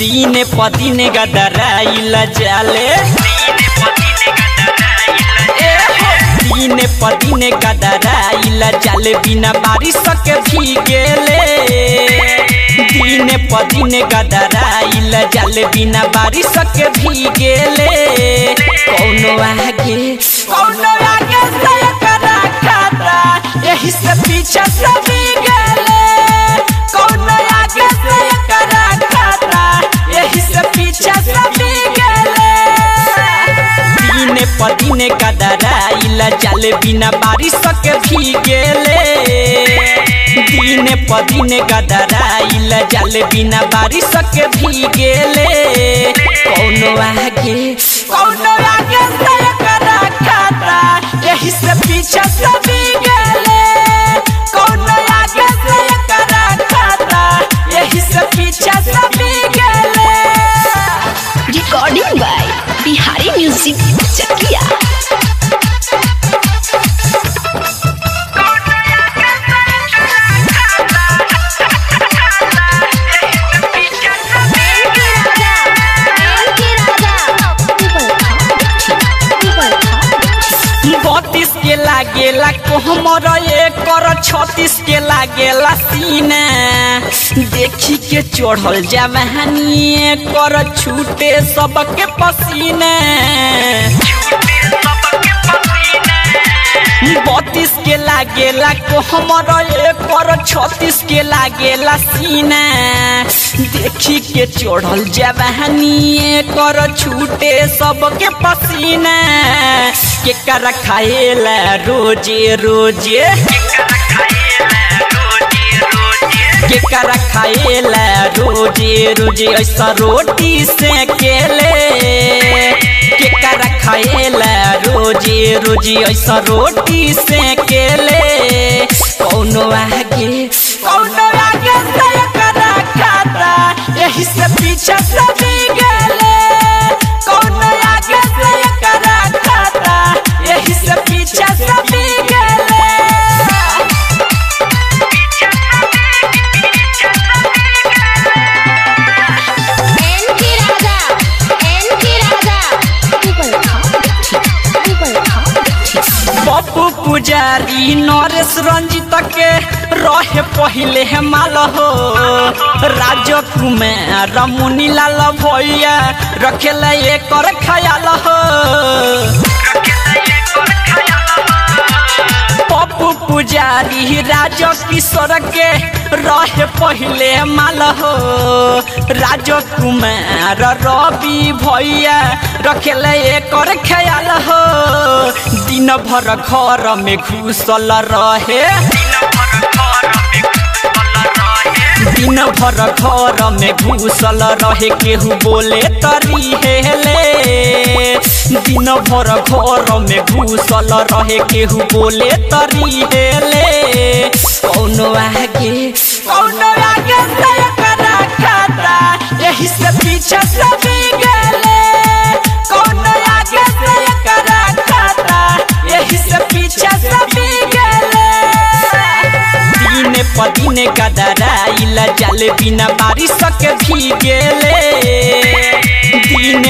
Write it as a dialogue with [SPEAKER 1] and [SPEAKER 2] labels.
[SPEAKER 1] दिन पदिन गदराइल जाले दिन पदिन गदराइल जाले बिना बारिश के भीगेले दिन पदिन गदराइल जाले बिना बारिश के भीगेले कौनो आगे से करा खाता यही से पीछे से भीगेले कौनो आगे से करा खाता यही से पीछे से भीगेले दिन पदिन गदराइल जाले बिना बारिश के भीगेले दिन पदिन गदराइल जाले बिना बारिश के भीगेले कौनो आगे से करा खाता यही से पीछे से भीगेले कौनो आगे से करा खाता यही से पीछे से भीगेले।
[SPEAKER 2] रिकॉर्डिंग बाय बिहारी म्यूजिक चकिया।
[SPEAKER 1] के लागेला कोहमर एकर 36 के लागेला सीना देखी के चढ़ल जवानी एकर छूटे सबके पसीना 32 के लागेला कोहमर एकर 36 के लागेला सीना देखी के चढ़ल जवानी एकर छूटे सबके पसीना के कर खाएला रोजे रोजे के कर खाएला रोजे रोजे ऐसा रोटी से केले के कर खाएला रोजे रोजे ऐसा रोटी से केले कौनो आगे से करा खाता यही से पीछे से भीगेले कौनो आगे से करा खाता यही से पीछे से भीगेले। पप्पू पुजारी नरेश रंजित के रहे पहले माल हो राजो कुमार मुनि लाल भैया रखेला एकर ख्याल हो पप्पू पुजारी राजो किशोर के रहे पहले माल हो राजो कुमार रवि भैया रखेला एकर ख्याल हो दिन भर घर में घुसल रहे दिन भर घर में घुसल रहे केहू बोले तरी हेले दिन भर घर में घुसल रहे केहू बोले तरी हेले कौनो आगे से करा खाता यही से पीछे से भीगेले कौनो आगे से करा खाता यही से पीछे से भीगेले दिन पदिन गदराइल जाले बिना बारिश के भीगेले दिन